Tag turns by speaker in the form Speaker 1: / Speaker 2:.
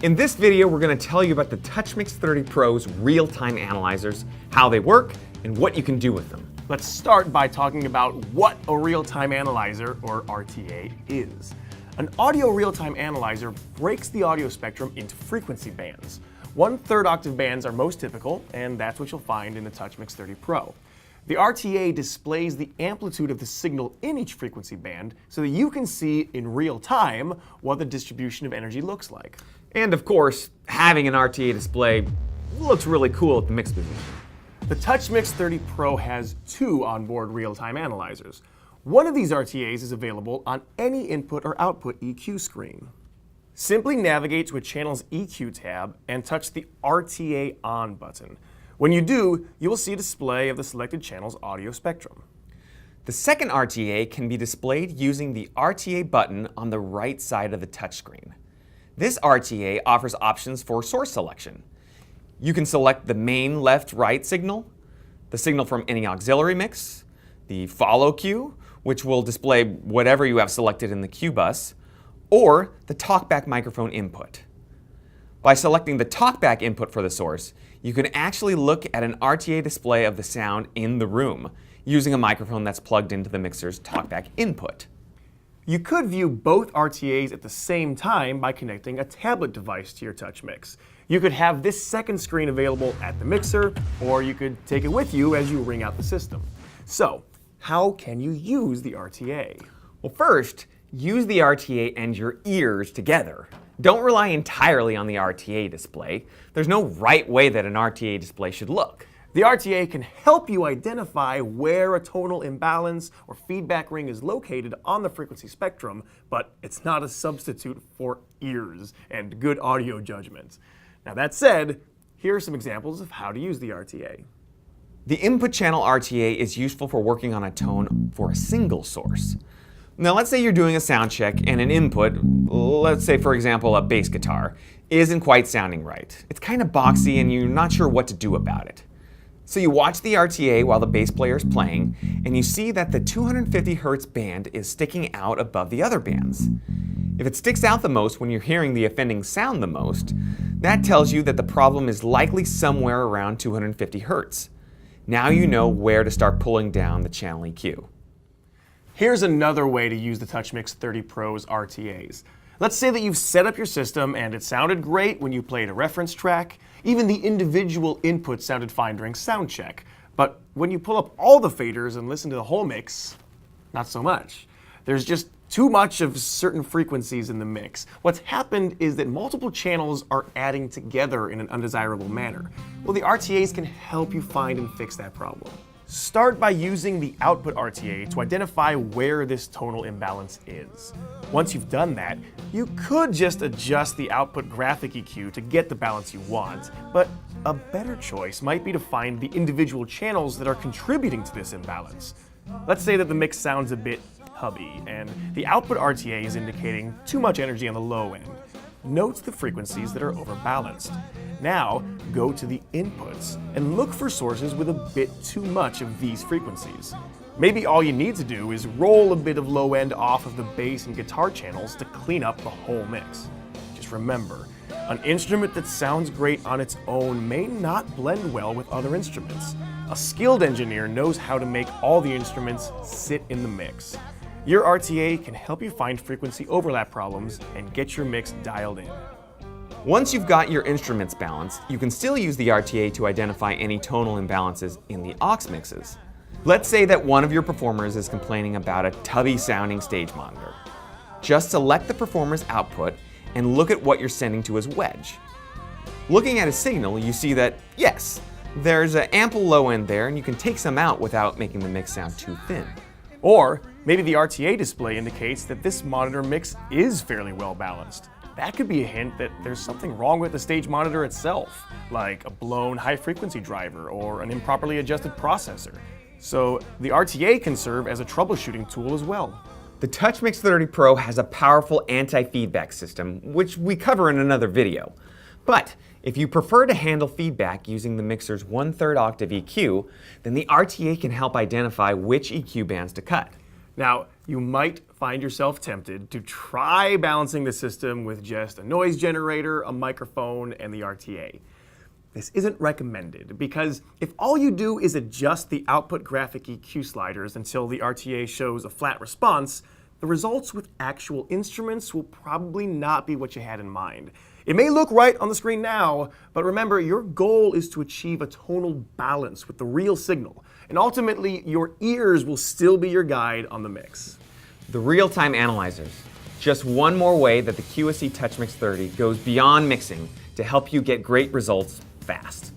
Speaker 1: In this video, we're going to tell you about the TouchMix-30 Pro's real-time analyzers, how they work, and what you can do with them.
Speaker 2: Let's start by talking about what a real-time analyzer, or RTA, is. An audio real-time analyzer breaks the audio spectrum into frequency bands. 1/3 octave bands are most typical, and that's what you'll find in the TouchMix-30 Pro. The RTA displays the amplitude of the signal in each frequency band so that you can see in real time what the distribution of energy looks like.
Speaker 1: And of course, having an RTA display looks really cool at the mix position.
Speaker 2: The TouchMix-30 Pro has 2 onboard real-time analyzers. One of these RTAs is available on any input or output EQ screen. Simply navigate to a channel's EQ tab and touch the RTA On button. When you do, you will see a display of the selected channel's audio spectrum.
Speaker 1: The second RTA can be displayed using the RTA button on the right side of the touchscreen. This RTA offers options for source selection. You can select the main left-right signal, the signal from any auxiliary mix, the follow cue, which will display whatever you have selected in the cue bus, or the talkback microphone input. By selecting the talkback input for the source, you can actually look at an RTA display of the sound in the room using a microphone that's plugged into the mixer's talkback input.
Speaker 2: You could view both RTAs at the same time by connecting a tablet device to your TouchMix. You could have this second screen available at the mixer, or you could take it with you as you ring out the system. So, how can you use the RTA?
Speaker 1: Well, first, use the RTA and your ears together. Don't rely entirely on the RTA display. There's no right way that an RTA display should look.
Speaker 2: The RTA can help you identify where a tonal imbalance or feedback ring is located on the frequency spectrum, but it's not a substitute for ears and good audio judgment. Now that said, here are some examples of how to use the RTA.
Speaker 1: The input channel RTA is useful for working on a tone for a single source. Now let's say you're doing a sound check and an input, let's say for example a bass guitar, isn't quite sounding right. It's kind of boxy and you're not sure what to do about it. So you watch the RTA while the bass player is playing, and you see that the 250 Hz band is sticking out above the other bands. If it sticks out the most when you're hearing the offending sound the most, that tells you that the problem is likely somewhere around 250 Hz. Now you know where to start pulling down the channel EQ.
Speaker 2: Here's another way to use the TouchMix-30 Pro's RTAs. Let's say that you've set up your system and it sounded great when you played a reference track. Even the individual inputs sounded fine during sound check. But when you pull up all the faders and listen to the whole mix, not so much. There's just too much of certain frequencies in the mix. What's happened is that multiple channels are adding together in an undesirable manner. Well, the RTAs can help you find and fix that problem. Start by using the output RTA to identify where this tonal imbalance is. Once you've done that, you could just adjust the output graphic EQ to get the balance you want, but a better choice might be to find the individual channels that are contributing to this imbalance. Let's say that the mix sounds a bit hubby, and the output RTA is indicating too much energy on the low end. Note the frequencies that are overbalanced. Now, go to the inputs and look for sources with a bit too much of these frequencies. Maybe all you need to do is roll a bit of low end off of the bass and guitar channels to clean up the whole mix. Just remember, an instrument that sounds great on its own may not blend well with other instruments. A skilled engineer knows how to make all the instruments sit in the mix. Your RTA can help you find frequency overlap problems and get your mix dialed in.
Speaker 1: Once you've got your instruments balanced, you can still use the RTA to identify any tonal imbalances in the aux mixes. Let's say that one of your performers is complaining about a tubby sounding stage monitor. Just select the performer's output and look at what you're sending to his wedge. Looking at his signal, you see that, yes, there's an ample low end there and you can take some out without making the mix sound too thin.
Speaker 2: Or maybe the RTA display indicates that this monitor mix is fairly well balanced. That could be a hint that there's something wrong with the stage monitor itself, like a blown high-frequency driver or an improperly adjusted processor. So the RTA can serve as a troubleshooting tool as well.
Speaker 1: The TouchMix-30 Pro has a powerful anti-feedback system, which we cover in another video. But if you prefer to handle feedback using the mixer's 1/3 octave EQ, then the RTA can help identify which EQ bands to cut.
Speaker 2: Now, you might find yourself tempted to try balancing the system with just a noise generator, a microphone, and the RTA. This isn't recommended because if all you do is adjust the output graphic EQ sliders until the RTA shows a flat response, the results with actual instruments will probably not be what you had in mind. It may look right on the screen now, but remember, your goal is to achieve a tonal balance with the real signal, and ultimately your ears will still be your guide on the mix.
Speaker 1: The real-time analyzers. Just one more way that the QSC TouchMix-30 goes beyond mixing to help you get great results fast.